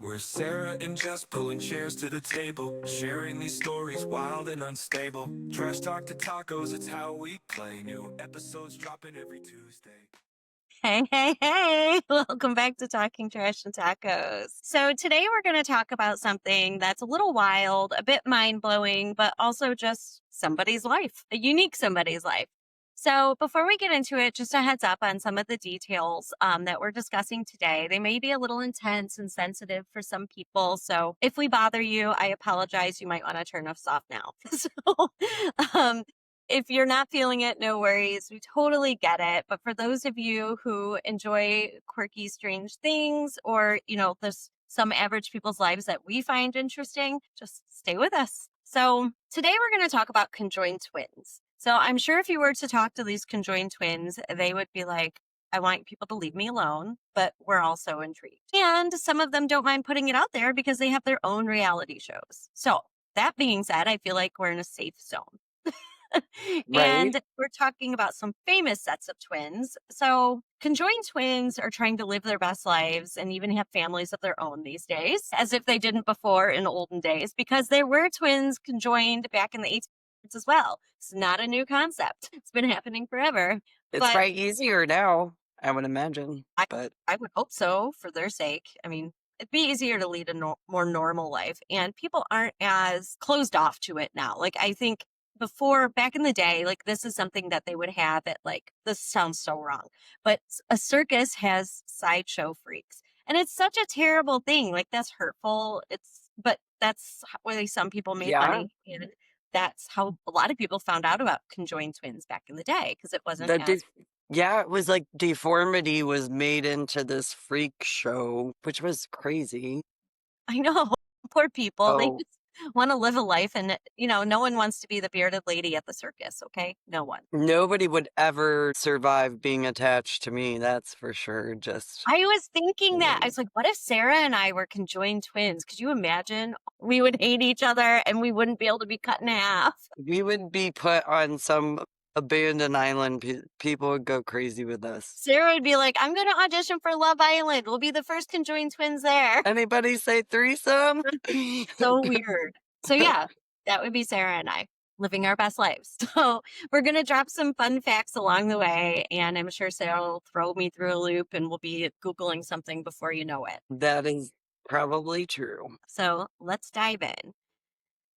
We're Sarah and Jess pulling chairs to the table, sharing these stories wild and unstable. Trash talk to tacos, it's how we play. New episodes dropping every Tuesday. Hey, hey, hey. Welcome back to Talking Trash and Tacos. So, today we're going to talk about something that's a little wild, a bit mind blowing, but also just somebody's life, a unique somebody's life. So, before we get into it, just a heads up on some of the details that we're discussing today. They may be a little intense and sensitive for some people. So, if we bother you, I apologize. You might want to turn us off now. um, if you're not feeling it, no worries. We totally get it. But for those of you who enjoy quirky, strange things, or, there's some average people's lives that we find interesting, just stay with us. So today we're going to talk about conjoined twins. So I'm sure if you were to talk to these conjoined twins, they would be like, I want people to leave me alone, but we're also intrigued. And some of them don't mind putting it out there because they have their own reality shows. So that being said, I feel like we're in a safe zone. Right? And we're talking about some famous sets of twins. So, conjoined twins are trying to live their best lives and even have families of their own these days, as if they didn't before in olden days, because there were twins conjoined back in the 1800s as well. It's not a new concept, it's been happening forever. It's But probably easier now, I would imagine. I, But I would hope so for their sake. I mean, it'd be easier to lead a more normal life, and people aren't as closed off to it now. Like, I think before, back in the day, like, this is something that they would have at, like, this sounds so wrong, but a circus has sideshow freaks. And it's such a terrible thing. Like, that's hurtful. But that's where some people made yeah, money. And that's how a lot of people found out about conjoined twins back in the day because it wasn't the as, yeah, it was like deformity was made into this freak show, which was crazy. I know, poor people. They Oh, just want to live a life, and no one wants to be the bearded lady at the circus. Okay, no one. nobody would ever survive being attached to me, that's for sure. Just I was thinking that. I nobody. was like, what if Sarah and I were conjoined twins? Could you imagine? We would hate each other and we wouldn't be able to be cut in half. We would be put on some abandoned island. People would go crazy with us. Sarah would be like, I'm going to audition for Love Island. We'll be the first conjoined twins there. Anybody say threesome? So weird. So yeah, that would be Sarah and I living our best lives. So we're gonna drop some fun facts along the way, and I'm sure Sarah will throw me through a loop, and we'll be googling something before you know it. That is probably true. So let's dive in.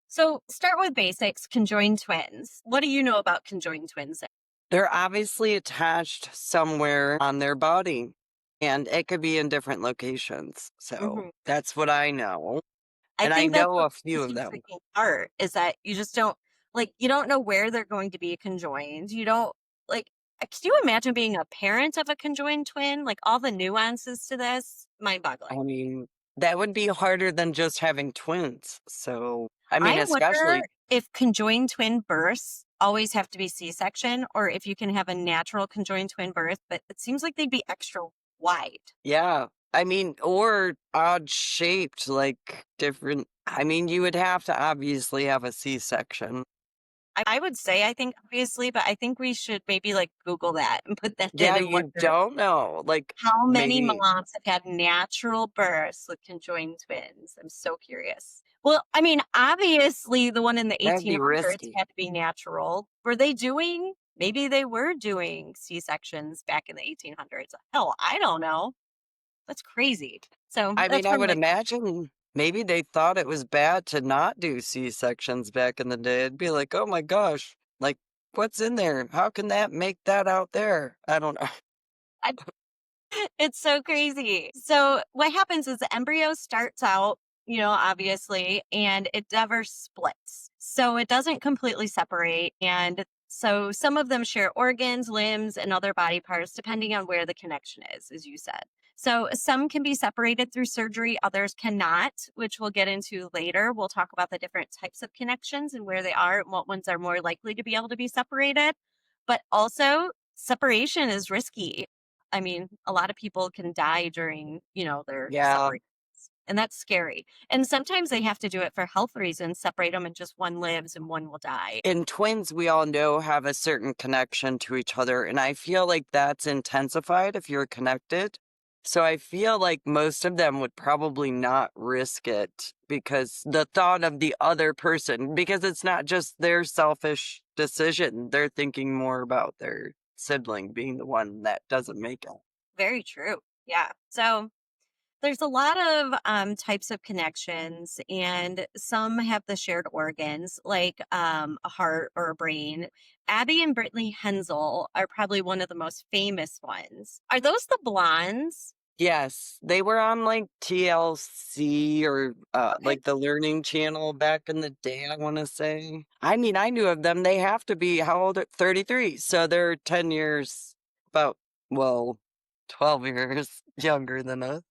So start with basics. Conjoined twins. What do you know about conjoined twins? They're obviously attached somewhere on their body, and it could be in different locations. So Mhm. that's what I know. I And I think that's know the a few of crazy them. freaking part is that you just don't you don't know where they're going to be conjoined. You don't like Can you imagine being a parent of a conjoined twin? Like all the nuances to this, mind boggling. I mean, that would be harder than just having twins. So, I mean, I wonder especially, if conjoined twin births always have to be C-section or if you can have a natural conjoined twin birth, but it seems like they'd be extra wide. yeah. I mean, or odd shaped, like different. I mean, you would have to obviously have a C section. I would say, I think, obviously, but I think we should maybe Google that and put that in Yeah, and you wonder don't know. Like, how many maybe moms have had natural births with conjoined twins? I'm so curious. Well, I mean, obviously, the one in the that'd be 1800s risky. had to be natural. Were they doing? Maybe they were doing C-sections back in the 1800s. Hell, I don't know. That's crazy. So I mean, that's I where would my imagine maybe they thought it was bad to not do C-sections back in the day. It'd be like, oh my gosh, like what's in there? How can that make that out there? I don't know. I, it's so crazy. So what happens is the embryo starts out, obviously, and it never splits. So it doesn't completely separate. And so some of them share organs, limbs, and other body parts, depending on where the connection is, as you said. So some can be separated through surgery, others cannot, which we'll get into later. We'll talk about the different types of connections and where they are and what ones are more likely to be able to be separated. But also, separation is risky. I mean, a lot of people can die during, their Yeah. separations, and that's scary. And sometimes they have to do it for health reasons, separate them and just one lives and one will die. And twins, we all know, have a certain connection to each other. And I feel like that's intensified if you're connected. So I feel like most of them would probably not risk it because the thought of the other person, because it's not just their selfish decision. They're thinking more about their sibling being the one that doesn't make it. Very true. Yeah. So there's a lot of types of connections, and some have the shared organs, like a heart or a brain. Abby and Brittany Hensel are probably one of the most famous ones. Are those the blondes? Yes, they were on like TLC or Okay. like the Learning Channel back in the day, I want to say. I mean, I knew of them. They have to be how old? 33. So they're 10 years, about, well, 12 years younger than us.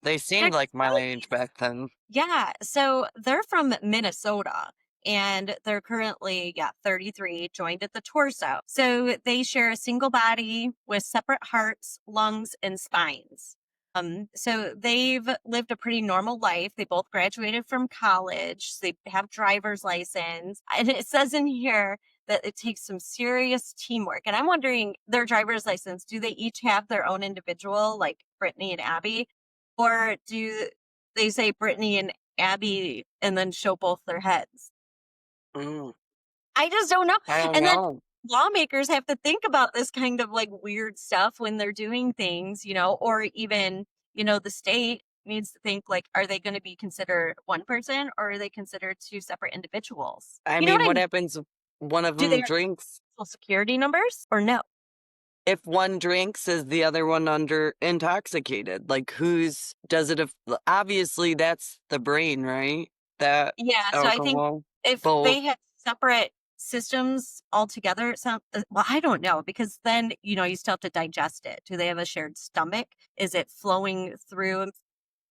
They They're seemed like my age close. back then. Yeah. So they're from Minnesota. And they're currently, 33, joined at the torso. So they share a single body with separate hearts, lungs, and spines. So they've lived a pretty normal life. They both graduated from college. They have driver's license. And it says in here that it takes some serious teamwork. And I'm wondering, their driver's license, do they each have their own individual, like Brittany and Abby? Or do they say Brittany and Abby and then show both their heads? Mm, I just don't know. I don't And then know. lawmakers have to think about this kind of like weird stuff when they're doing things, or even, the state needs to think like, are they going to be considered one person or are they considered two separate individuals? I You know mean, what I what mean? happens if one of Do they them have drinks? social security numbers or no? If one drinks, is the other one under intoxicated? Like, does it, obviously that's the brain, right? That Yeah. So I think alcohol, if both. they had separate systems altogether, it sounds, well, I don't know, because then, you still have to digest it. Do they have a shared stomach? Is it flowing through?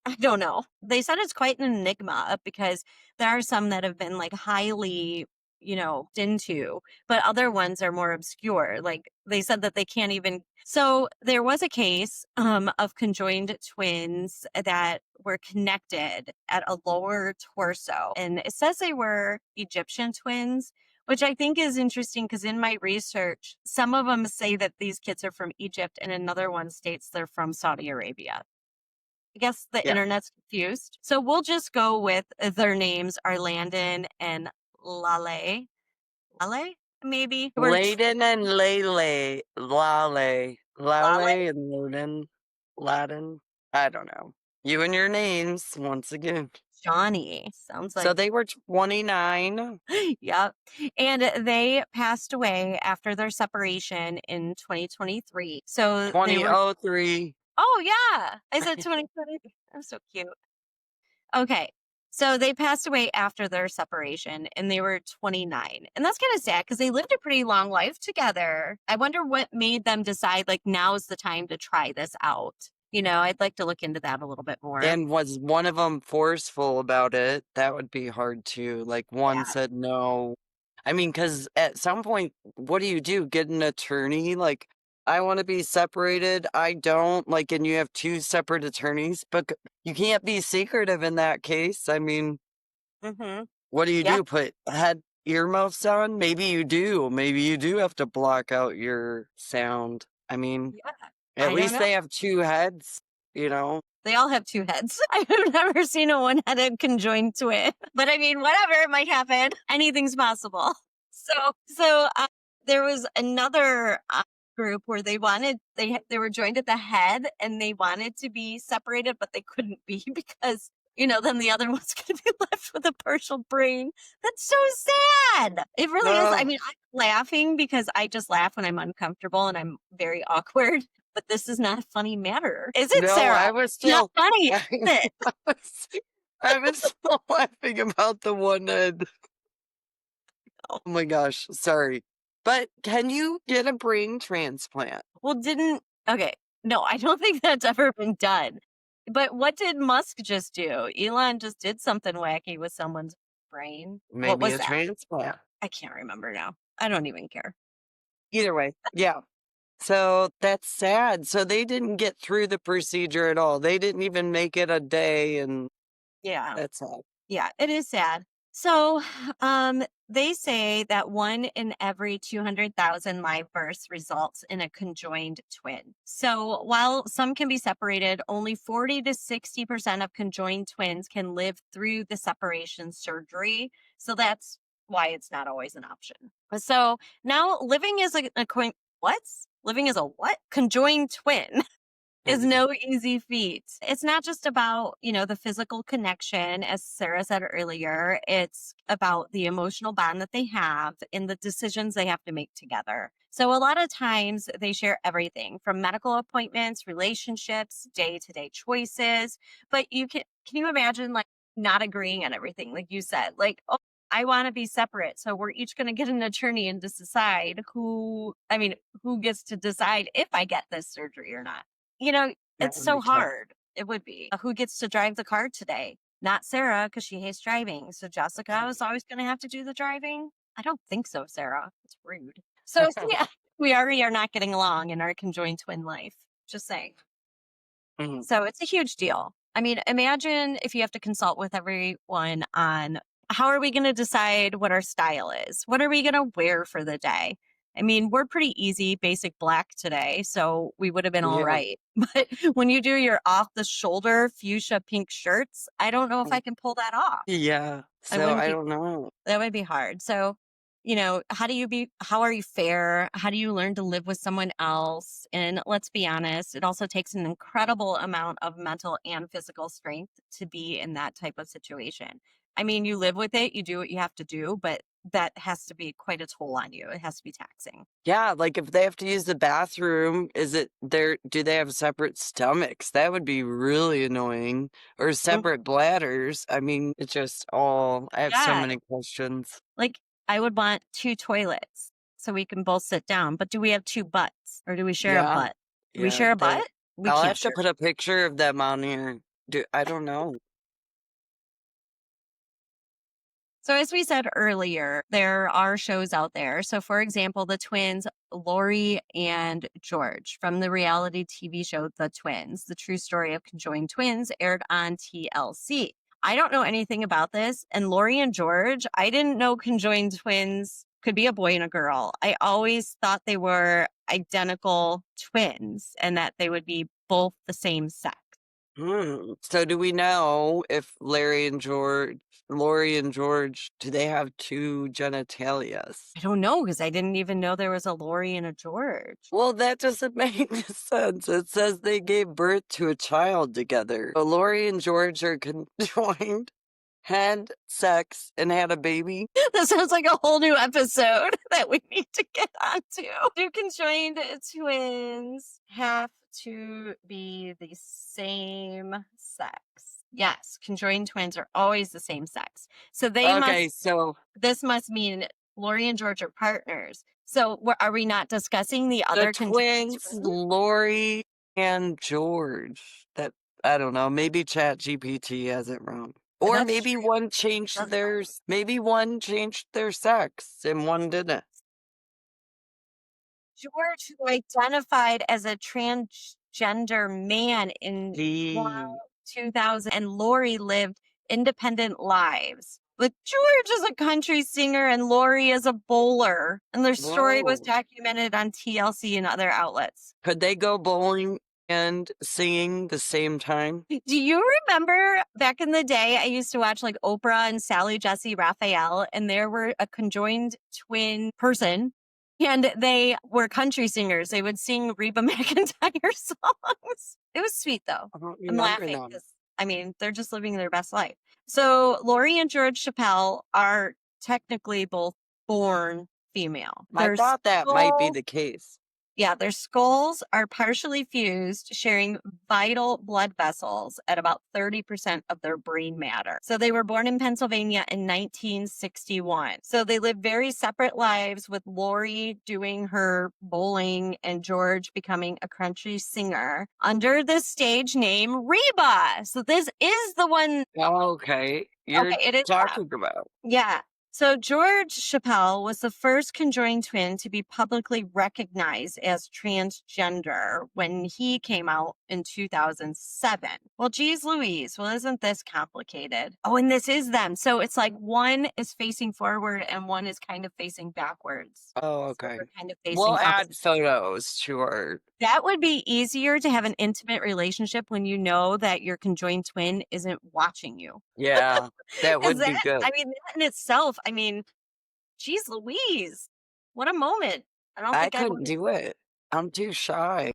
I don't know. They said it's quite an enigma because there are some that have been like highly, into, but other ones are more obscure. Like they said that they can't even. So there was a case of conjoined twins that were connected at a lower torso, and it says they were Egyptian twins. Which I think is interesting because in my research, some of them say that these kids are from Egypt, and another one states they're from Saudi Arabia. I guess the Yeah. internet's confused. So we'll just go with their names are Landon and Lale. Lale, maybe? We're Layden and Lele. Lale. Lale? Lale and Loden. Laden. I don't know. You and your names, once again. Johnny. Sounds So like, they were 29. yep. And they passed away after their separation in 2023. So they were, 2003. oh, yeah. I said 2020. I'm so cute. Okay. So they passed away after their separation and they were 29. And that's kind of sad because they lived a pretty long life together. I wonder what made them decide like now is the time to try this out. I'd like to look into that a little bit more. And was one of them forceful about it? That would be hard too. Like one Yeah. said no. I mean, because at some point, what do you do? Get an attorney? Like, I want to be separated. I don't. Like, and you have two separate attorneys, but you can't be secretive in that case. I mean, Mm-hmm. what do you Yeah. do? Put head earmuffs on? Maybe you do. Maybe you do have to block out your sound. I mean, Yeah. at I don't least know. they have two heads, you know? They all have two heads. I've never seen a one-headed conjoined twin, but I mean, whatever, it might happen. Anything's possible. So there was another group where they were joined at the head and they wanted to be separated, but they couldn't be because then the other one's going to be left with a partial brain. That's so sad. It really is. I Oh, mean, I'm laughing because I just laugh when I'm uncomfortable and I'm very awkward. But this is not a funny matter, is it, no, Sarah? I was Not still. funny, is it? I was still laughing about the one head. Oh, Oh my gosh, sorry. But can you get a brain transplant? well, okay. No, I don't think that's ever been done. But what did Musk just do? Elon just did something wacky with someone's brain. What Maybe was a that? transplant. I can't remember now. I don't even care. Either way, yeah. So that's sad. So they didn't get through the procedure at all. They didn't even make it a day, and Yeah. that's sad. Yeah, it is sad. So, They say that 1 in every 200,000 live births results in a conjoined twin. So while some can be separated, only 40 to 60% of conjoined twins can live through the separation surgery. So that's why it's not always an option. So now living as what? Living as a what? Conjoined twin is no easy feat. It's not just about, the physical connection, as Sarah said earlier. It's about the emotional bond that they have and the decisions they have to make together. So a lot of times they share everything from medical appointments, relationships, day-to-day choices. But can you imagine like not agreeing on everything? Like you said, like, oh, I want to be separate. So we're each going to get an attorney and decide who gets to decide if I get this surgery or not. That It's would so be tough. hard. It would be. Who gets to drive the car today? Not Sarah, because she hates driving. So Jessica is always going to have to do the driving. I don't think so, Sarah. It's rude. So yeah, we already are not getting along in our conjoined twin life. Just saying. Mhm. So it's a huge deal. I mean, imagine if you have to consult with everyone on how are we going to decide what our style is? What are we going to wear for the day? I mean, we're pretty easy, basic black today, so we would have been all Yeah. right. But when you do your off the shoulder fuchsia pink shirts, I don't know if I can pull that off. Yeah. I So wouldn't I be don't know. That would be hard. So, how are you fair? How do you learn to live with someone else? And let's be honest, it also takes an incredible amount of mental and physical strength to be in that type of situation. I mean, you live with it, you do what you have to do, but that has to be quite a toll on you. It has to be taxing. Yeah, like if they have to use the bathroom, do they have separate stomachs? That would be really annoying. Or Mm, separate bladders. I mean, I have so yeah. many questions. Like, I would want two toilets so we can both sit down, but do we have two butts or do we share a Yeah. butt? Do we Yeah. share a butt? We I'll can't have to share. put a picture of them on here. I don't know. So, as we said earlier, there are shows out there. So, for example, the twins, Lori and George from the reality TV show The Twins, the true story of conjoined twins, aired on TLC. I don't know anything about this. And Lori and George, I didn't know conjoined twins could be a boy and a girl. I always thought they were identical twins and that they would be both the same sex. So do we know if Lori and George, do they have two genitalias? I don't know because I didn't even know there was a Lori and a George. Well, that doesn't make sense. It says they gave birth to a child together. So Lori and George are conjoined, had sex, and had a baby. That sounds like a whole new episode that we need to get onto. Do conjoined twins have to be the same sex? Yes, conjoined twins are always the same sex. So Okay, so this must mean Lori and George are partners. So are we not discussing the the other twins, twins? Lori and George. I don't know. Maybe Chat GPT has it wrong. Or That's maybe true. maybe one changed their sex and one didn't. George, who identified as a transgender man in The 2000, and Lori lived independent lives. But George is a country singer and Lori is a bowler. And their story was Whoa. documented on TLC and other outlets. Could they go bowling and singing the same time? Do you remember back in the day, I used to watch like Oprah and Sally Jesse Raphael, and there were a conjoined twin person, and they were country singers. They would sing Reba McEntire songs. It was sweet though. I don't I'm remember laughing them. because they're just living their best life. So Lori and George Chappelle are technically both born female. I thought that might be the case. Yeah, their skulls are partially fused, sharing vital blood vessels at about 30% of their brain matter. So they were born in Pennsylvania in 1961. So they lived very separate lives, with Lori doing her bowling and George becoming a country singer under the stage name Reba. So this is the one. Okay, you're Okay, it is them. talking about. Yeah. So George Chappelle was the first conjoined twin to be publicly recognized as transgender when he came out in 2007. Well, geez Louise, well, isn't this complicated? Oh, and this is them. So it's like one is facing forward and one is kind of facing backwards. Oh, So okay. they're kind of We'll facing add opposite. photos to our. That would be easier to have an intimate relationship when you know that your conjoined twin isn't watching you. Yeah, that Because would that, be good. I mean, that in itself, I mean, geez Louise, what a moment. I don't I think I couldn't want do it. I'm too shy.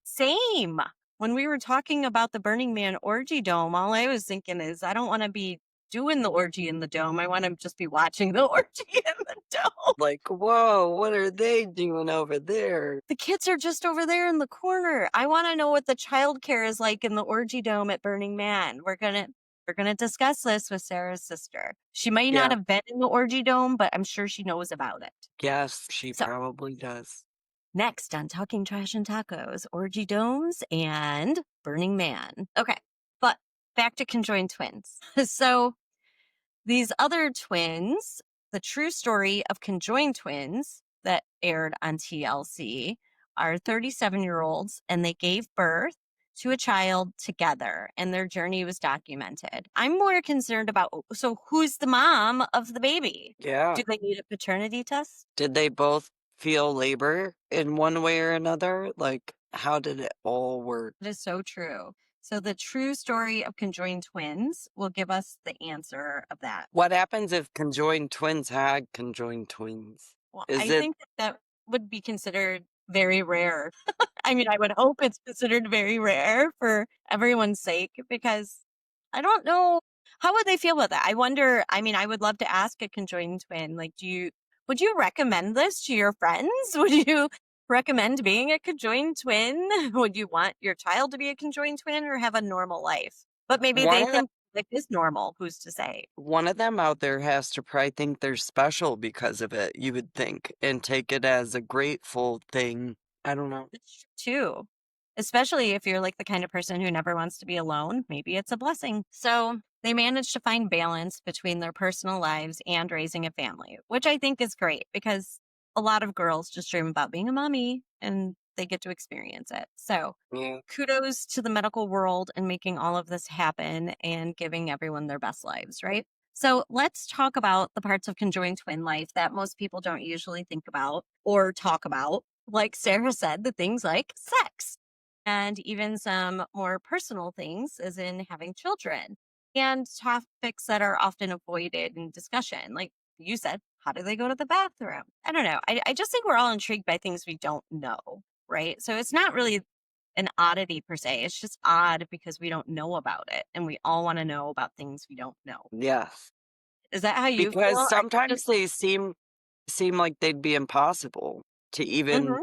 same. When we were talking about the Burning Man orgy dome, all I was thinking is I don't want to be doing the orgy in the dome. I want to just be watching the orgy in the dome. Like, whoa, what are they doing over there? The kids are just over there in the corner. I want to know what the childcare is like in the orgy dome at Burning Man. We're gonna discuss this with Sarah's sister. She might not Yeah. have been in the orgy dome, but I'm sure she knows about it. Yes, she So probably does. next on Talking Trash and Tacos, orgy domes and Burning Man. Okay, but back to conjoined twins. So these other twins, the true story of conjoined twins that aired on TLC, are 37-year-olds and they gave birth to a child together and their journey was documented. I'm more concerned about so who's the mom of the baby? Yeah. Do they need a paternity test? Did they both feel labor in one way or another? Like, how did it all work? That is so true. So the true story of conjoined twins will give us the answer of that. What happens if conjoined twins had conjoined twins? Well, Is I it think that that would be considered very rare. I mean, I would hope it's considered very rare for everyone's sake because I don't know how would they feel about that. I wonder, I mean, I would love to ask a conjoined twin, like, would you recommend this to your friends? Would you recommend being a conjoined twin? Would you want your child to be a conjoined twin or have a normal life? But maybe one they of them? think life is normal. Who's to say? One of them out there has to probably think they're special because of it, you would think, and take it as a grateful thing. I don't know. That's true too. Especially if you're like the kind of person who never wants to be alone, maybe it's a blessing. So they managed to find balance between their personal lives and raising a family, which I think is great because a lot of girls just dream about being a mommy and they get to experience it. So Yeah. kudos to the medical world and making all of this happen and giving everyone their best lives, right? So let's talk about the parts of conjoined twin life that most people don't usually think about or talk about. Like Sarah said, the things like sex and even some more personal things, as in having children, and topics that are often avoided in discussion. Like you said, how do they go to the bathroom? I don't know. I just think we're all intrigued by things we don't know, right? So it's not really an oddity per se. It's just odd because we don't know about it and we all want to know about things we don't know. Yes. Is that how you feel? Because Are you sometimes just they seem like they'd be impossible to even Mhm.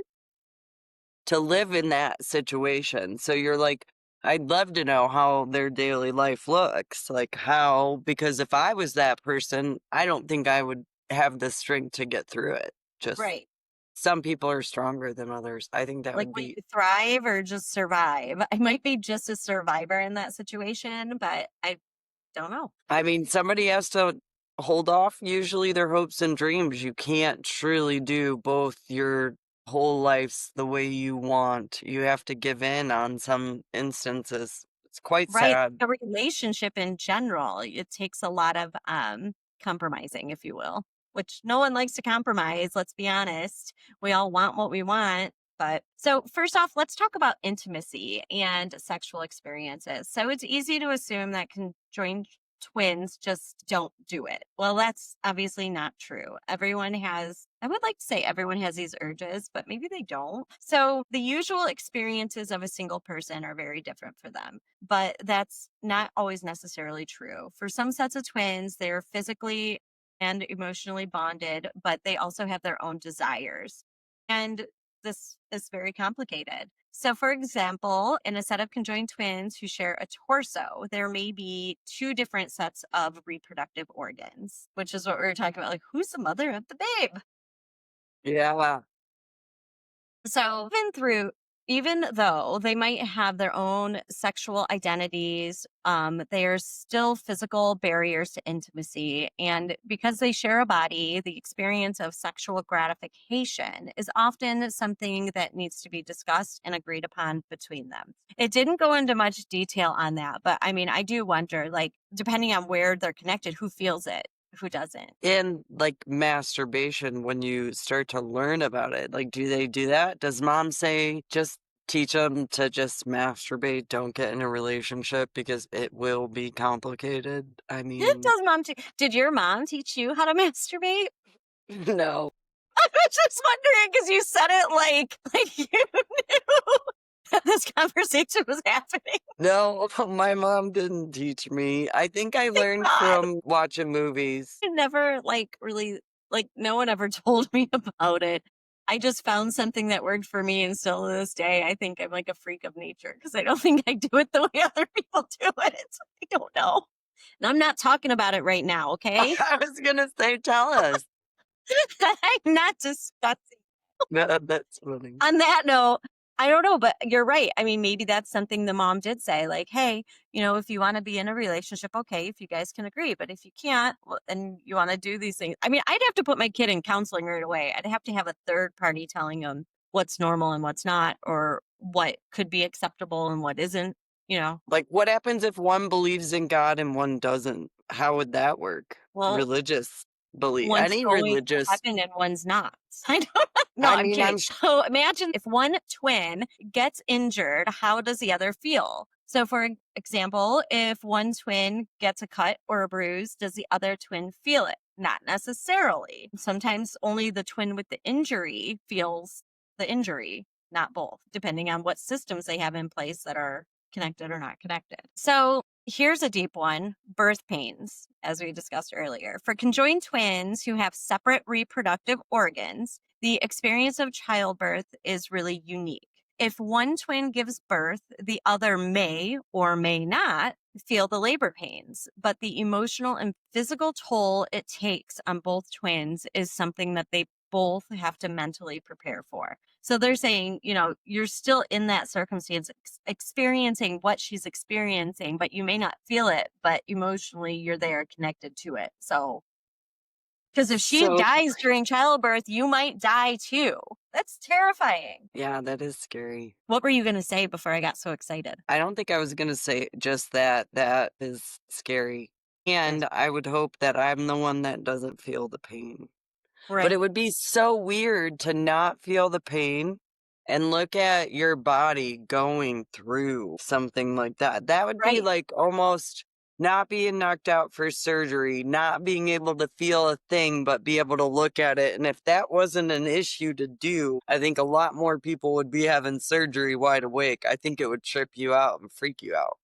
to live in that situation. So you're like, I'd love to know how their daily life looks. Like how, because if I was that person, I don't think I would have the strength to get through it. Just right? some people are stronger than others. I think that Like, would will be, you thrive or just survive? I might be just a survivor in that situation, but I don't know. I mean, somebody has to hold off usually their hopes and dreams. You can't truly do both your whole lives the way you want. You have to give in on some instances. It's quite Right. sad. A relationship in general, it takes a lot of compromising, if you will, which no one likes to compromise. Let's be honest. We all want what we want. But so, first off, let's talk about intimacy and sexual experiences. So, it's easy to assume that conjoined twins just don't do it. Well, that's obviously not true. Everyone has, I would like to say everyone has these urges, but maybe they don't. So, the usual experiences of a single person are very different for them, but that's not always necessarily true. For some sets of twins, they're physically and emotionally bonded, but they also have their own desires. And this is very complicated. So, for example, in a set of conjoined twins who share a torso, there may be two different sets of reproductive organs, which is what we were talking about. Like, who's the mother of the babe? Yeah. So, been through even though they might have their own sexual identities, there's still physical barriers to intimacy. And because they share a body, the experience of sexual gratification is often something that needs to be discussed and agreed upon between them. It didn't go into much detail on that, but I mean, I do wonder, like, depending on where they're connected, who feels it, who doesn't. And like masturbation, when you start to learn about it, like, do they do that? Does mom say just teach them to just masturbate, don't get in a relationship because it will be complicated? I mean, Does mom did your mom teach you how to masturbate? no. I was just wondering because you said it like you knew that this conversation was happening. No, my mom didn't teach me. I think I Thank learned God. from watching movies. I never really no one ever told me about it. I just found something that worked for me, and still to this day, I think I'm like a freak of nature because I don't think I do it the way other people do it. I don't know. And I'm not talking about it right now, okay? I was gonna say, tell us. I'm not discussing. No, that's funny. On that note, I don't know, but you're right. I mean, maybe that's something the mom did say, like, hey, if you want to be in a relationship, okay, if you guys can agree. But if you can't, well, and you want to do these things, I mean, I'd have to put my kid in counseling right away. I'd have to have a third party telling them what's normal and what's not, or what could be acceptable and what isn't. Like, what happens if one believes in God and one doesn't? How would that work? Well, Religious belief, one's any going to religious. heaven and one's not. I don't No, I I'm mean, kidding. So imagine if one twin gets injured, how does the other feel? So, for example, if one twin gets a cut or a bruise, does the other twin feel it? Not necessarily. Sometimes only the twin with the injury feels the injury, not both, depending on what systems they have in place that are connected or not connected. So, here's a deep one: birth pains, as we discussed earlier. For conjoined twins who have separate reproductive organs, the experience of childbirth is really unique. If one twin gives birth, the other may or may not feel the labor pains, but the emotional and physical toll it takes on both twins is something that they both have to mentally prepare for. So they're saying, you're still in that circumstance, experiencing what she's experiencing, but you may not feel it, but emotionally you're there connected to it. So, because if she So, dies during childbirth, you might die too. That's terrifying. yeah, that is scary. What were you going to say before I got so excited? I don't think I was gonna say just that. That is scary. And I would hope that I'm the one that doesn't feel the pain. But it Right. would be so weird to not feel the pain and look at your body going through something like that. That would be Right. like almost not being knocked out for surgery, not being able to feel a thing, but be able to look at it. And if that wasn't an issue to do, I think a lot more people would be having surgery wide awake. I think it would trip you out and freak you out.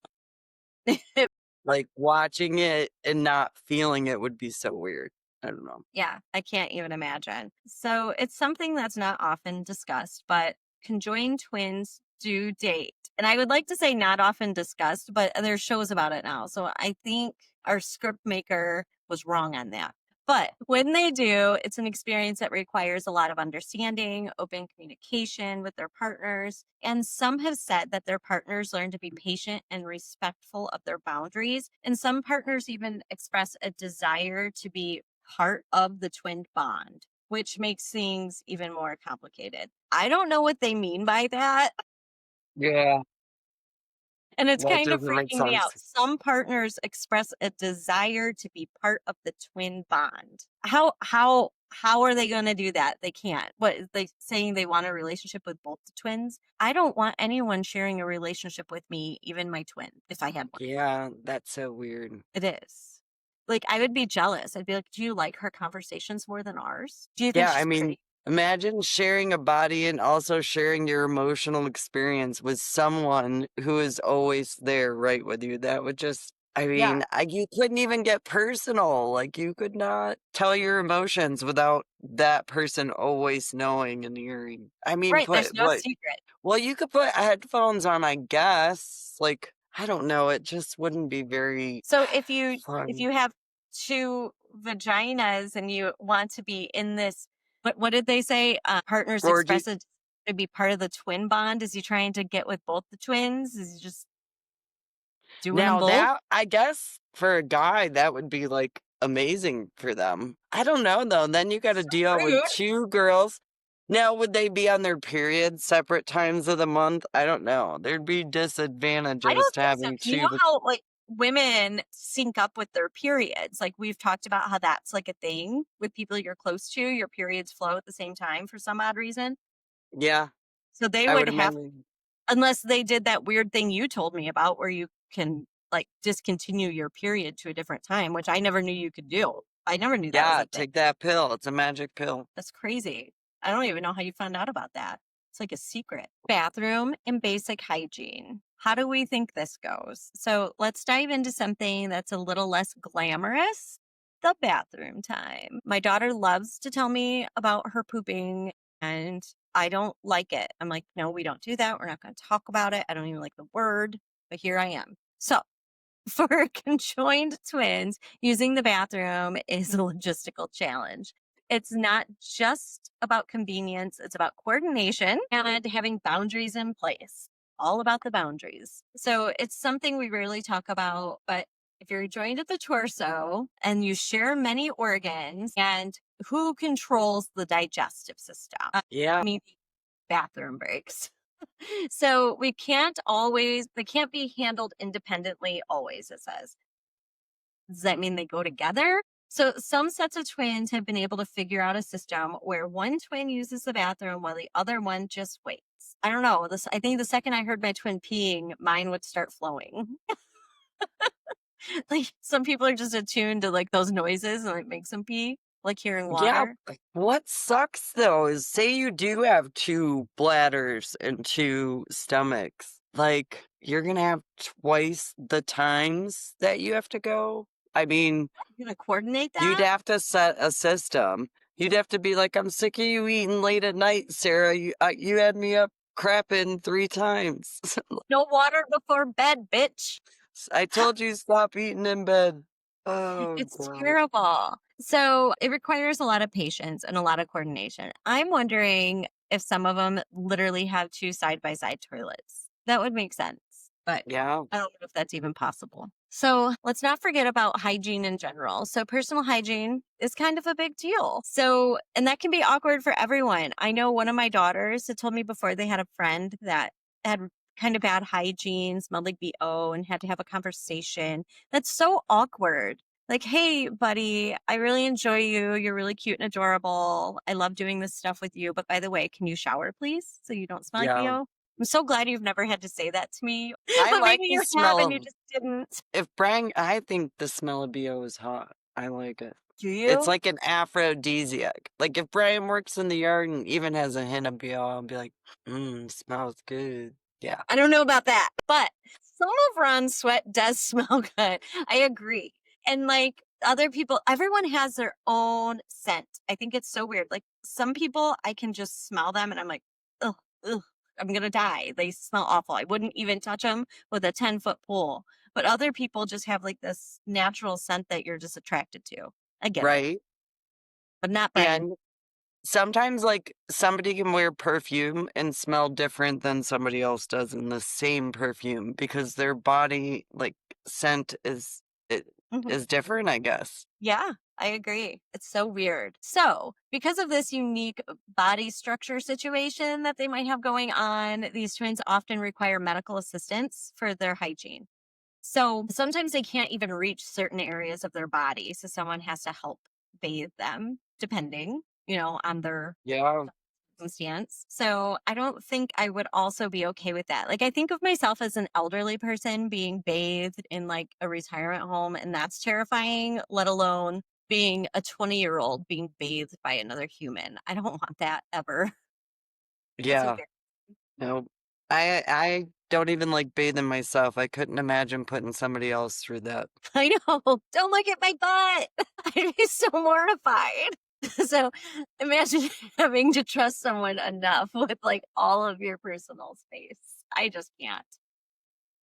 Like watching it and not feeling it would be so weird. I don't know. Yeah, I can't even imagine. So it's something that's not often discussed, but conjoined twins do date. And I would like to say not often discussed, but there's shows about it now. So I think our script maker was wrong on that. But when they do, it's an experience that requires a lot of understanding, open communication with their partners. And some have said that their partners learn to be patient and respectful of their boundaries. And some partners even express a desire to be part of the twin bond, which makes things even more complicated. I don't know what they mean by that. Yeah, And it's that kind of doesn't make freaking me sense. out. Some partners express a desire to be part of the twin bond. How are they going to do that? They can't. What is they saying they want a relationship with both the twins? I don't want anyone sharing a relationship with me, even my twin, if I had one. Yeah, that's so weird. It is. Like, I would be jealous. I'd be like, do you like her conversations more than ours? Do you think Yeah, I she's mean, pretty? imagine sharing a body and also sharing your emotional experience with someone who is always there right with you. That would just, I Yeah. mean, you couldn't even get personal. Like, you could not tell your emotions without that person always knowing and hearing. I mean, Right. There's put no what? secret. Well, you could put headphones on, I guess. Like, I don't know. It just wouldn't be very So if fun. you have two vaginas and you want to be in this, what did they say? Partners Orgy. express it. to be part of the twin bond? Is he trying to get with both the twins? Is he just doing them Now both? that I guess for a guy, that would be, like, amazing for them. I don't know, though, then you gotta So deal with rude. 2 girls. Now, would they be on their periods separate times of the month? I don't know. There'd be I disadvantages don't to think so. having You 2 know but how like women sync up with their periods? Like we've talked about how that's like a thing with people you're close to, your periods flow at the same time for some odd reason. yeah, So they I would would have, imagine. unless they did that weird thing you told me about where you can like discontinue your period to a different time, which I never knew you could do. I never knew that was Yeah, a thing. take that pill. It's a magic pill. That's crazy. I don't even know how you found out about that. It's like a secret. Bathroom and basic hygiene. How do we think this goes? So let's dive into something that's a little less glamorous, the bathroom time. My daughter loves to tell me about her pooping, and I don't like it. I'm like, no, we don't do that. We're not going to talk about it. I don't even like the word, but here I am. So for conjoined twins, using the bathroom is a logistical challenge. It's not just about convenience, it's about coordination and having boundaries in place. All about the boundaries. So it's something we rarely talk about, but if you're joined at the torso and you share many organs, and who controls the digestive system? Yeah. Maybe bathroom breaks. So they can't be handled independently always, it says. Does that mean they go together? So some sets of twins have been able to figure out a system where one twin uses the bathroom while the other one just waits. I don't know. I think the second I heard my twin peeing, mine would start flowing. Like some people are just attuned to like those noises and it makes them pee, like hearing Yeah, water. what sucks though is say you do have 2 bladders and 2 stomachs. Like, you're gonna have twice the times that you have to go? I mean, You're gonna coordinate you'd that? have to set a system. You'd have to be like, "I'm sick of you eating late at night, Sarah. You had me up crapping 3 times. No water before bed, bitch. I told you stop eating in bed." Oh It's god. terrible. So it requires a lot of patience and a lot of coordination. I'm wondering if some of them literally have 2 side by side toilets. That would make sense, but Yeah, I don't know if that's even possible. So let's not forget about hygiene in general. So personal hygiene is kind of a big deal. So, and that can be awkward for everyone. I know one of my daughters had told me before they had a friend that had kind of bad hygiene, smelled like BO, and had to have a conversation. That's so awkward. Like, hey, buddy, I really enjoy you. You're really cute and adorable. I love doing this stuff with you. But by the way, can you shower, please? So you don't smell like yeah. BO? I'm so glad you've never had to say that to me. I But like maybe the you have smell and you of just didn't. if I think the smell of BO is hot. I like it. Do It's you? like an aphrodisiac. Like if Brian works in the yard and even has a hint of BO, I'll be like, smells good. Yeah. I don't know about that, but some of Ron's sweat does smell good. I agree. And like other people, everyone has their own scent. I think it's so weird. Like some people, I can just smell them and I'm like, ugh, ugh, I'm going to die. They smell awful. I wouldn't even touch them with a 10-foot pole. But other people just have like this natural scent that you're just attracted to. I get it, Right. but not Brian. And sometimes like somebody can wear perfume and smell different than somebody else does in the same perfume because their body like scent it Mhm. is different, I guess. Yeah, I agree. It's so weird. So, because of this unique body structure situation that they might have going on, these twins often require medical assistance for their hygiene. So, sometimes they can't even reach certain areas of their body. So, someone has to help bathe them, depending, on their Yeah. circumstance. So I don't think I would also be okay with that. Like I think of myself as an elderly person being bathed in like a retirement home, and that's terrifying, let alone being a 20-year-old being bathed by another human. I don't want that ever. That's Yeah. embarrassing. No. I don't even like bathing myself. I couldn't imagine putting somebody else through that. I know. Don't look at my butt. I'd be so mortified. So imagine having to trust someone enough with like all of your personal space. I just can't.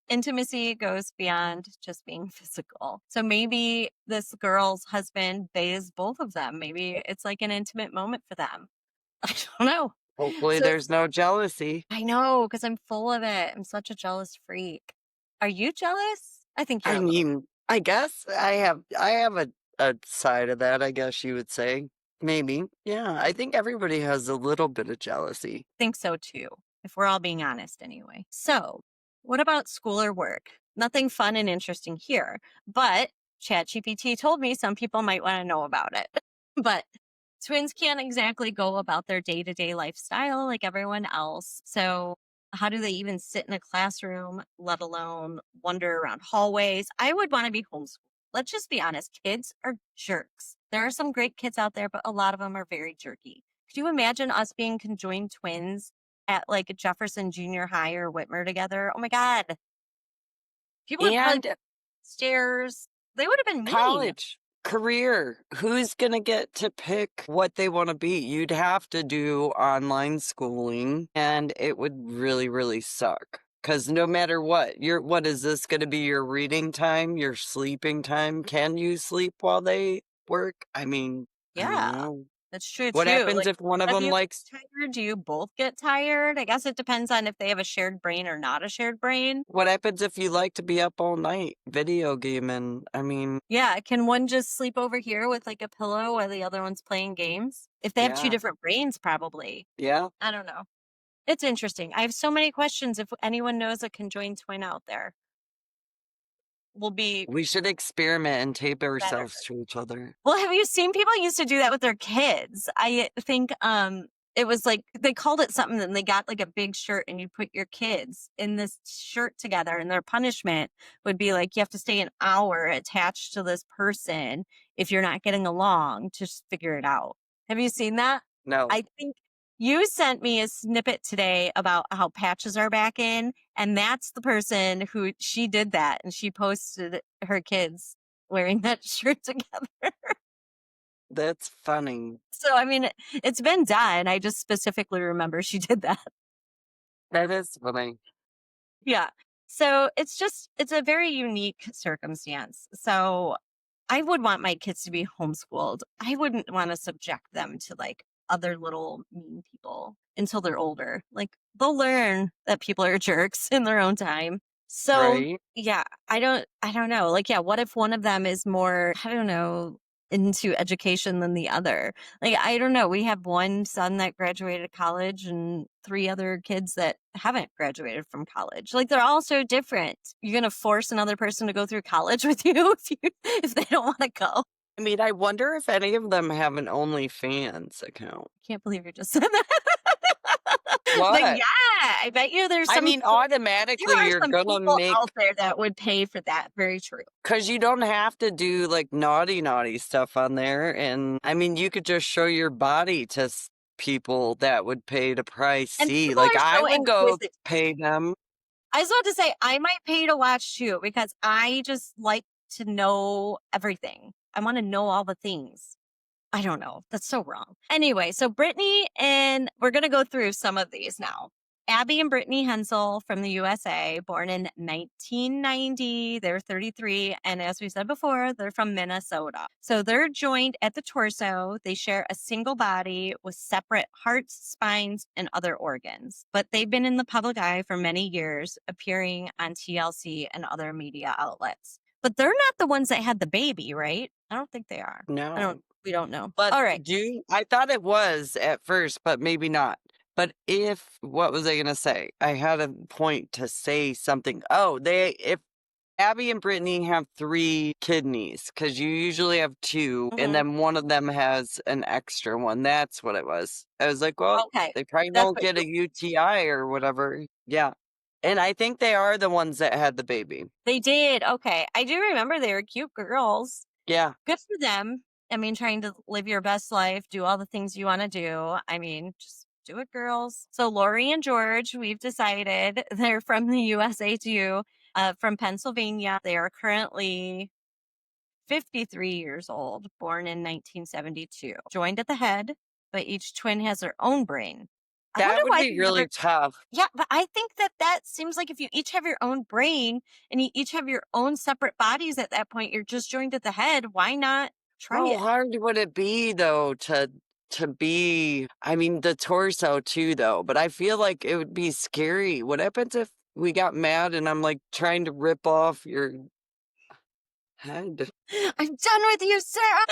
Intimacy goes beyond just being physical. So maybe this girl's husband bathes both of them. Maybe it's like an intimate moment for them. I don't know. Hopefully So there's no jealousy. I know, because I'm full of it. I'm such a jealous freak. Are you jealous? I think you're I a little. mean, I guess I have a side of that, I guess you would say. Maybe. Yeah. I think everybody has a little bit of jealousy. Think so too, if we're all being honest anyway. So, what about school or work? Nothing fun and interesting here, but ChatGPT told me some people might want to know about it. But twins can't exactly go about their day to day lifestyle like everyone else. So, how do they even sit in a classroom, let alone wander around hallways? I would want to be homeschooled. Let's just be honest, kids are jerks. There are some great kids out there, but a lot of them are very jerky. Could you imagine us being conjoined twins at like Jefferson Junior High or Whitmer together? Oh my God. People would probably And stairs. They would have been mean. college, career, who's going to get to pick what they want to be? You'd have to do online schooling and it would really, really suck. Because no matter what is this going to be your reading time, your sleeping time? Can you sleep while they work? I mean, I don't Yeah, know. that's true What too. happens Like, if one of if them you likes, get tired, do you both get tired? I guess it depends on if they have a shared brain or not a shared brain. what happens if you like to be up all night video gaming? I mean, Yeah, can one just sleep over here with like a pillow while the other one's playing games? If they have two yeah, different brains, probably. yeah. I don't know. It's interesting. I have so many questions. If anyone knows a conjoined twin out there, will be We should experiment and tape better. ourselves to each other. Well, have you seen people used to do that with their kids? I think it was like they called it something and they got like a big shirt and you put your kids in this shirt together and their punishment would be like you have to stay an hour attached to this person if you're not getting along to just figure it out. Have you seen that? No. I think you sent me a snippet today about how patches are back in, and that's the person who she did that and she posted her kids wearing that shirt together. That's funny. So, I mean, it's been done. I just specifically remember she did that. That is funny. Yeah. So it's a very unique circumstance. So I would want my kids to be homeschooled. I wouldn't want to subject them to like other little mean people until they're older. Like they'll learn that people are jerks in their own time. So Right? yeah, I don't know. Like, yeah, what if one of them is more, I don't know, into education than the other? Like, I don't know. We have one son that graduated college and three other kids that haven't graduated from college. Like, they're all so different. You're going to force another person to go through college with you if they don't want to go. I mean, I wonder if any of them have an OnlyFans account. Can't believe you just said that. But What? yeah, I bet you there's I some mean, automatically there are you're some gonna people make, out there that would pay for that. Very true. because you don't have to do like naughty stuff on there. And I mean, you could just show your body to people that would pay to price And see. people Like, are I so would go inquisitive. pay them. I was about to say I might pay to watch too because I just like to know everything. I want to know all the things. I don't know. That's so wrong. Anyway, so Brittany and we're going to go through some of these now. Abby and Brittany Hensel from the USA, born in 1990. They're 33. And as we said before, they're from Minnesota. So they're joined at the torso. They share a single body with separate hearts, spines, and other organs. But they've been in the public eye for many years, appearing on TLC and other media outlets. But they're not the ones that had the baby, right? I don't think they are. No. We don't know. But All right. I thought it was at first, but maybe not. But what was I gonna say? I had a point to say something. Oh, if Abby and Brittany have 3 kidneys, because you usually have 2, and Mhm. then one of them has an extra one. That's what it was. I was like, well, Okay. they probably That's won't what get you a UTI or whatever. Yeah. And I think they are the ones that had the baby. they did. Okay. I do remember they were cute girls. Yeah. Good for them. I mean, trying to live your best life, do all the things you want to do. I mean, just do it, girls. So Lori and George, we've decided they're from the USA too, from Pennsylvania. They are currently 53 years old, born in 1972. Joined at the head, but each twin has their own brain. I wonder That would why be they really never. tough. Yeah, but I think that that seems like if you each have your own brain and you each have your own separate bodies at that point, you're just joined at the head. Why not try How it? hard would it be though to to be, I mean, the torso too, though, but I feel like it would be scary. What happens if we got mad and I'm like trying to rip off your head? I'm done with you, Sarah.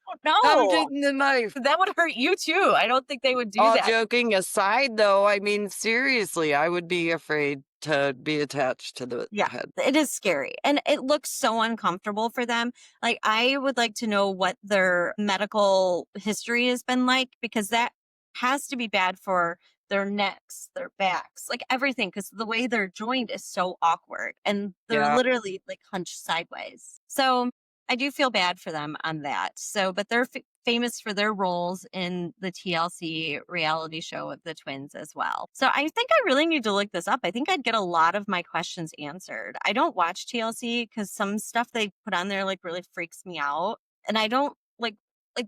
I'm No, taking the knife. that would hurt you too. I don't think they would do All that. joking aside, though, I mean, seriously, I would be afraid to be attached to the Yeah, head. it is scary. And it looks so uncomfortable for them. Like, I would like to know what their medical history has been like, because that has to be bad for their necks, their backs, like everything, because the way they're joined is so awkward and they're Yeah. literally like hunched sideways. So I do feel bad for them on that. So, but they're famous for their roles in the TLC reality show of the twins as well. So I think I really need to look this up. I think I'd get a lot of my questions answered. I don't watch TLC because some stuff they put on there like really freaks me out. And I don't like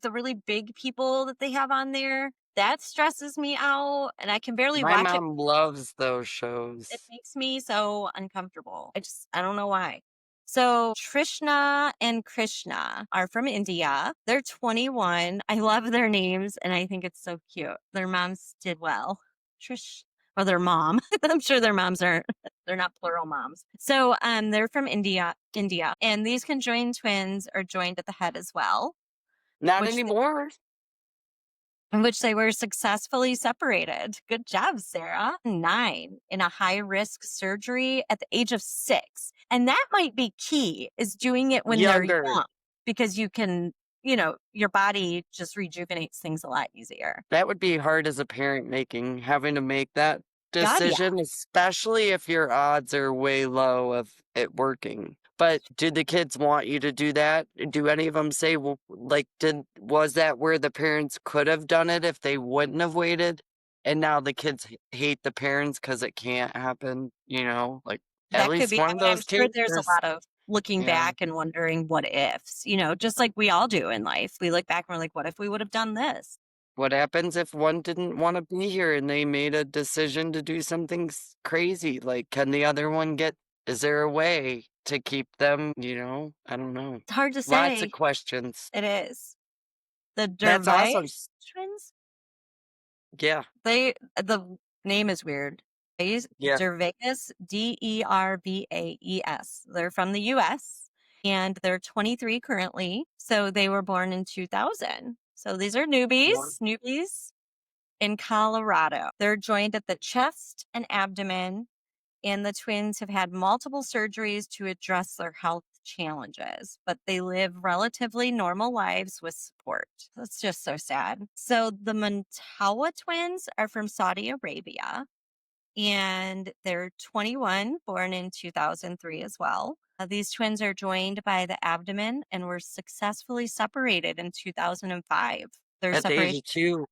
the really big people that they have on there. That stresses me out and I can barely My watch it. mom loves those It shows. makes me so uncomfortable. I don't know why. So Trishna and Krishna are from India. They're 21. I love their names and I think it's so cute. Their moms did well. Trish or their mom. I'm sure their moms aren't they're not plural moms. So they're from India. And these conjoined twins are joined at the head as well, Not which anymore. in which they were successfully separated. Good job, Sarah. 9 in a high risk surgery at the age of 6. And that might be key, is doing it when they're Younger. young, because you can, your body just rejuvenates things a lot easier. That would be hard as a parent having to make that God, yeah. decision, especially if your odds are way low of it working. But do the kids want you to do that? Do any of them say, well, like, was that where the parents could have done it if they wouldn't have waited? And now the kids hate the parents because it can't happen, like at That could least be. one I of mean, I'm those sure there's a cases. lot of looking Yeah. back and wondering what ifs, just like we all do in life. We look back and we're like, what if we would have done this? What happens if one didn't want to be here and they made a decision to do something crazy? Like, can the other one is there a way to keep them, I don't know. It's hard to Lots of say. questions. It is. The That's Dervais awesome. twins? Yeah. The name is weird. Yeah. Dervaes, Dervaes. They're from the US and they're 23 currently. So they were born in 2000. So these are Wow. newbies in Colorado. They're joined at the chest and abdomen, and the twins have had multiple surgeries to address their health challenges, but they live relatively normal lives with support. That's just so sad. So the Mantawa twins are from Saudi Arabia, and they're 21, born in 2003 as well. These twins are joined by the abdomen and were successfully separated in 2005. Their At the age separation of 2.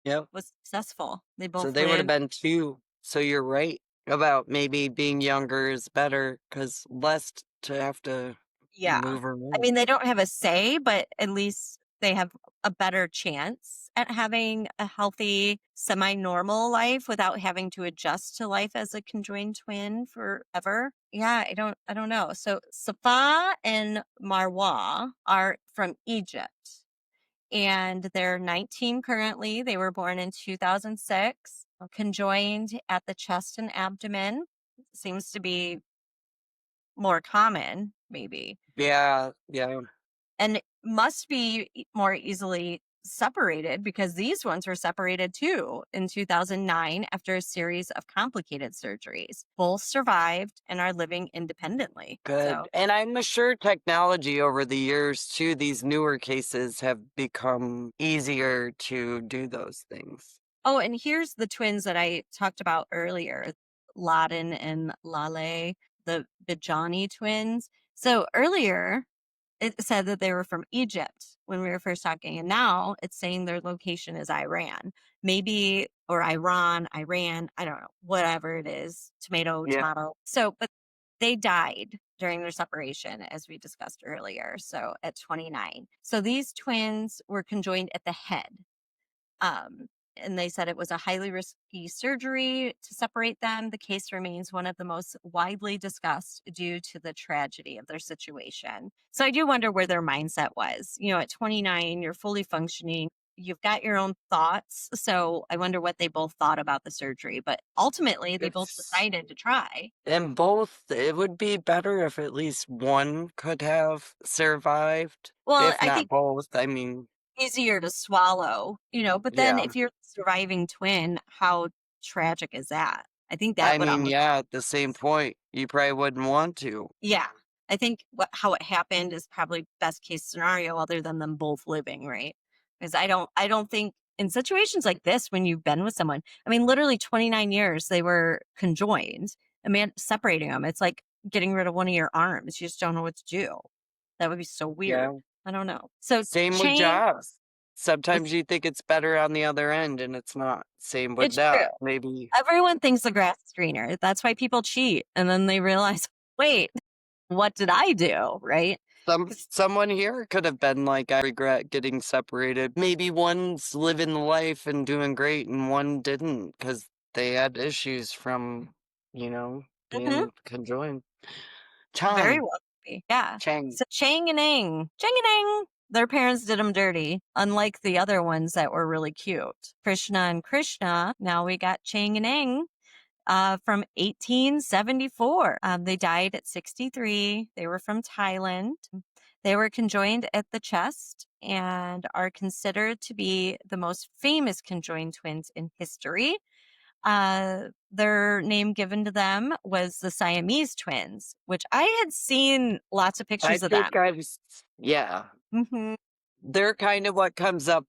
Yep. was successful. They So both they would have lived. been 2. So you're right about maybe being younger is better because less to have to Yeah. move I mean, around. they don't have a say, but at least they have a better chance at having a healthy, semi-normal life without having to adjust to life as a conjoined twin forever. Yeah, I don't know. So Safa and Marwa are from Egypt and they're 19 currently. They were born in 2006, conjoined at the chest and abdomen. Seems to be more common, maybe. Yeah. Yeah. And must be more easily separated because these ones were separated too in 2009 after a series of complicated surgeries. Both survived and are living independently. So, Good. And I'm sure technology over the years, too, these newer cases have become easier to do those things. oh, and here's the twins that I talked about earlier, Laden and Lale, the Bijani twins. So earlier, it said that they were from Egypt when we were first talking, and now it's saying their location is Iran, maybe, or Iran, I don't know, whatever it is, tomato, Yeah. tomato. So, but they died during their separation, as we discussed earlier. So at 29. So these twins were conjoined at the head. Um, and they said it was a highly risky surgery to separate them. The case remains one of the most widely discussed due to the tragedy of their situation. So I do wonder where their mindset was. At 29, you're fully functioning. you've got your own thoughts. So I wonder what they both thought about the surgery. But ultimately, they both It's decided to try. and both, it would be better if at least one could have survived, Well, if I not think both. I mean, easier to swallow, but then yeah. if you're the surviving twin, how tragic is that? I think that I would mean, almost, yeah, at the same point, you probably wouldn't want to. yeah. I think how it happened is probably best case scenario other than them both living, right? Because I don't think in situations like this when you've been with someone, I mean, literally 29 years they were conjoined. A man separating them, it's like getting rid of one of your arms. You just don't know what to do. That would be so weird. Yeah. I don't know. So Same with Chang, jobs. it's Sometimes you think it's better on the other end and it's not. Same with it's true. that. Maybe Everyone thinks the grass is greener. That's why people cheat. And then they realize, wait, what did I do? Right? 'Cause- someone here could have been like, I regret getting separated. Maybe one's living the life and doing great and one didn't because they had issues from, Mhm, being conjoined. very Chang. well could be. Yeah. Chang. So Chang and Ing. Chang and Ing. Their parents did them dirty, unlike the other ones that were really cute. Krishna and Krishna. Now we got Chang and Ing. From 1874. They died at 63. They were from Thailand. They were conjoined at the chest and are considered to be the most famous conjoined twins in history. Their name given to them was the Siamese twins, which I had seen lots of I pictures of them. think yeah, Hmm. they're kind of what comes up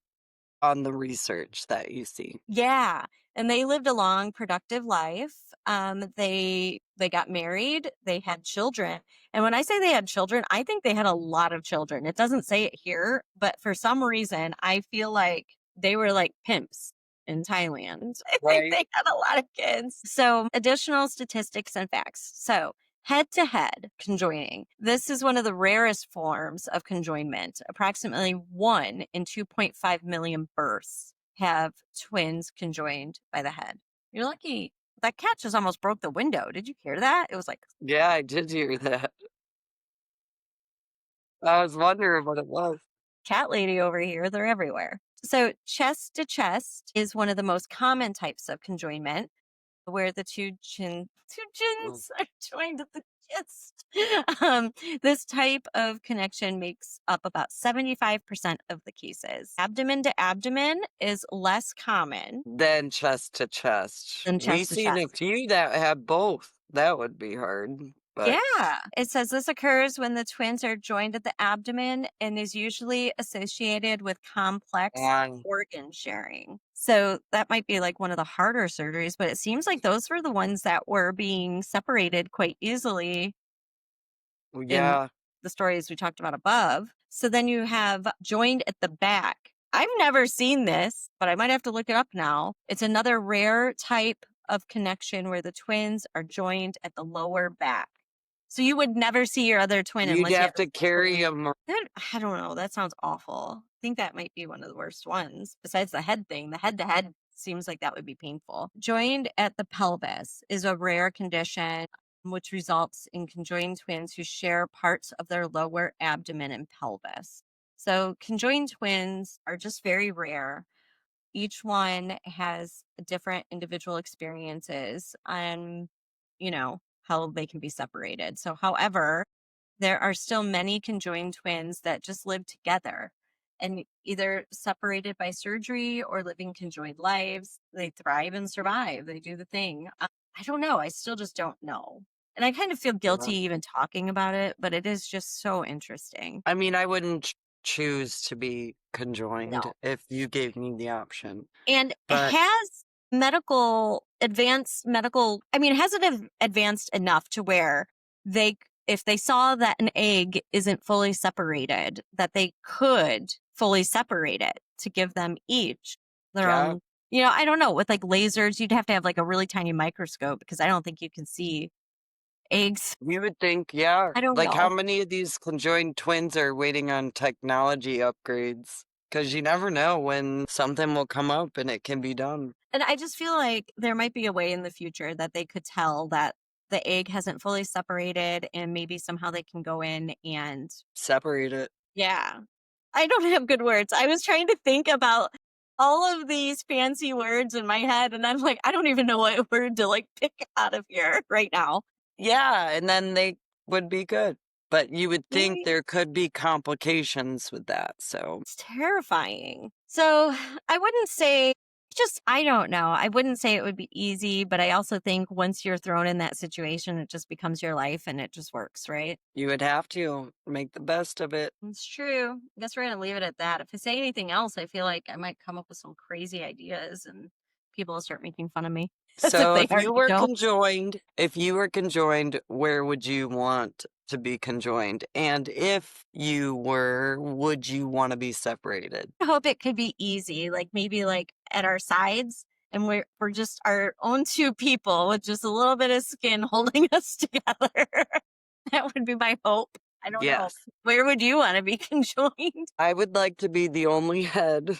on the research that you see. Yeah, and they lived a long, productive life. They got married, they had children. And when I say they had children, I think they had a lot of children. It doesn't say it here, but for some reason, I feel like they were like pimps in Thailand. I think Right. they had a lot of kids. So, additional statistics and facts. So, head to head conjoining. This is one of the rarest forms of conjoinment. Approximately 1 in 2.5 million births have twins conjoined by the head. You're lucky. That cat just almost broke the window. Did you hear that? It was like Yeah, I did hear that. I was wondering what it was. cat lady over here. They're everywhere. So chest to chest is one of the most common types of conjoinment where the two Mm. chins are joined at the chest. Um, this type of connection makes up about 75% of the cases. Abdomen to abdomen is less common Then chest to chest. than We chest to seen a chest. few that have both. That would be hard. But Yeah. It says this occurs when the twins are joined at the abdomen and is usually associated with complex um, organ sharing. So that might be like one of the harder surgeries, but it seems like those were the ones that were being separated quite easily in yeah, the stories we talked about above. So then you have joined at the back. I've never seen this, but I might have to look it up now. It's another rare type of connection where the twins are joined at the lower back. So you would never see your other twin you'd unless you had have a to carry special. them. I don't know. That sounds awful. I think that might be one of the worst ones. Besides the head thing, the head to head seems like that would be painful. Joined at the pelvis is a rare condition which results in conjoined twins who share parts of their lower abdomen and pelvis. So, conjoined twins are just very rare. Each one has different individual experiences on, how they can be separated. So, however, there are still many conjoined twins that just live together and either separated by surgery or living conjoined lives. They thrive and survive. They do the thing. I don't know. I still just don't know. And I kind of feel guilty even talking about it, but it is just so interesting. I mean, I wouldn't choose to be conjoined No. if you gave me the option. And But has I mean, has it advanced enough to where if they saw that an egg isn't fully separated, that they could fully separate it to give them each their yeah, own, I don't know, with like lasers, you'd have to have like a really tiny microscope because I don't think you can see eggs. you would think, yeah. I don't Like, how know. many of these conjoined twins are waiting on technology upgrades? Because you never know when something will come up and it can be done. And I just feel like there might be a way in the future that they could tell that the egg hasn't fully separated and maybe somehow they can go in and Separate it. yeah. I don't have good words. I was trying to think about all of these fancy words in my head, and I'm like, I don't even know what word to like pick out of here right now. Yeah, and then they would be good. But you would think Right? there could be complications with that. So, It's terrifying. So I wouldn't say, I don't know. I wouldn't say it would be easy, but I also think once you're thrown in that situation, it just becomes your life and it just works, right? you would have to make the best of it. It's true. I guess we're going to leave it at that. If I say anything else, I feel like I might come up with some crazy ideas and people will start making fun of me as if So they if you already were don't. conjoined, where would you want to be conjoined? And if you were, would you want to be separated? I hope it could be easy, like maybe like at our sides, and we're just our own two people with just a little bit of skin holding us together. That would be my hope. I don't know. Yes. Where would you want to be conjoined? I would like to be the only head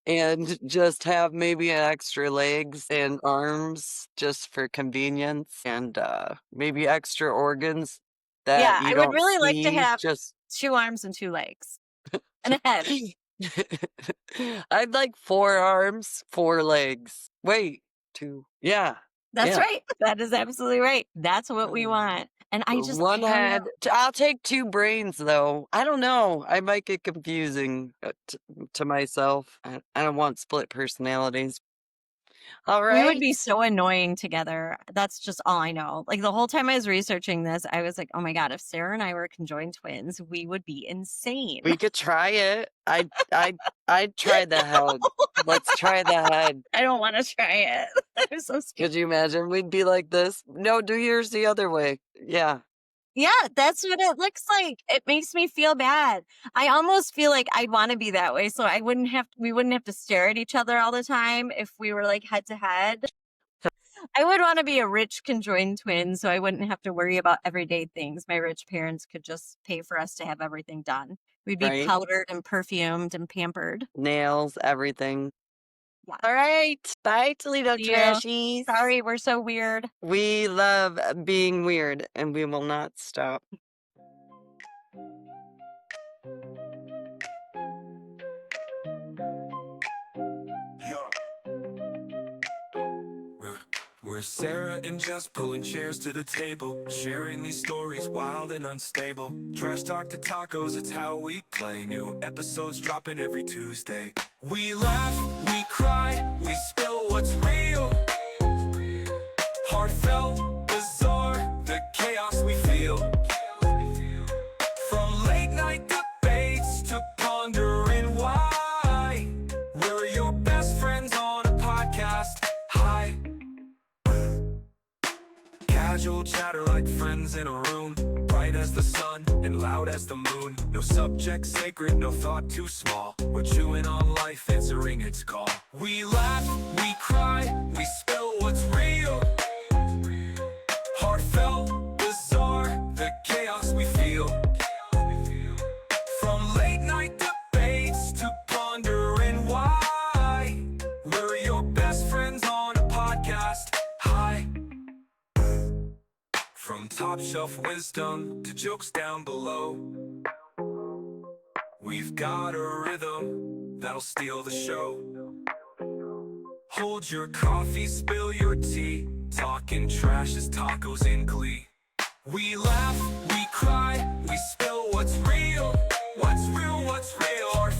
and just have maybe extra legs and arms just for convenience and maybe extra organs that Yeah, you I would don't really like to see have just 2 arms and 2 legs and a head. I'd like 4 arms, 4 legs. Wait, 2. Yeah. That's Yeah. right. That is absolutely right. That's what we want. And I One don't know. head. I'll take 2 brains though. I don't know. I might get confusing to myself. I don't want split personalities. All We would right. be so annoying together. That's just all I know. Like the whole time I was researching this, I was like, oh my God, if Sarah and I were conjoined twins, we would be insane. We could try it. I'd try the head. Let's try the head. I don't want to try it. I'm so scared. Could you imagine? We'd be like this. No, do yours the other way. Yeah. Yeah, that's what it looks like. It makes me feel bad. I almost feel like I'd want to be that way. So we wouldn't have to stare at each other all the time if we were like head to head. I would want to be a rich conjoined twin so I wouldn't have to worry about everyday things. My rich parents could just pay for us to have everything done. We'd be Right. powdered and perfumed and pampered. Nails, everything. Yeah. All right. Bye, Toledo See you. Trashies. Sorry, we're so weird. We love being weird and we will not stop. We're Sarah and Jess pulling chairs to the table, sharing these stories wild and unstable. Trash talk to tacos, it's how we play. New episodes dropping every Tuesday. We laugh, we cry, we spill what's real. Heartfelt, bizarre, the chaos we feel. From late night debates to pondering why. We're your best friends on a podcast. Hi. Casual chatter like friends in a room, bright as the sun and loud as the moon. No subject sacred, no thought too small. We're chewing on life, answering its call. We laugh, we cry, we spill what's real. Heartfelt, bizarre, the chaos we feel. From late night debates to pondering why. We're your best friends on a podcast. Hi. From top shelf wisdom to jokes down below, we've got a rhythm that'll steal the show. Hold your coffee, spill your tea, talking trash as tacos in glee. We laugh, we cry, we spill what's real, what's real, what's real. Our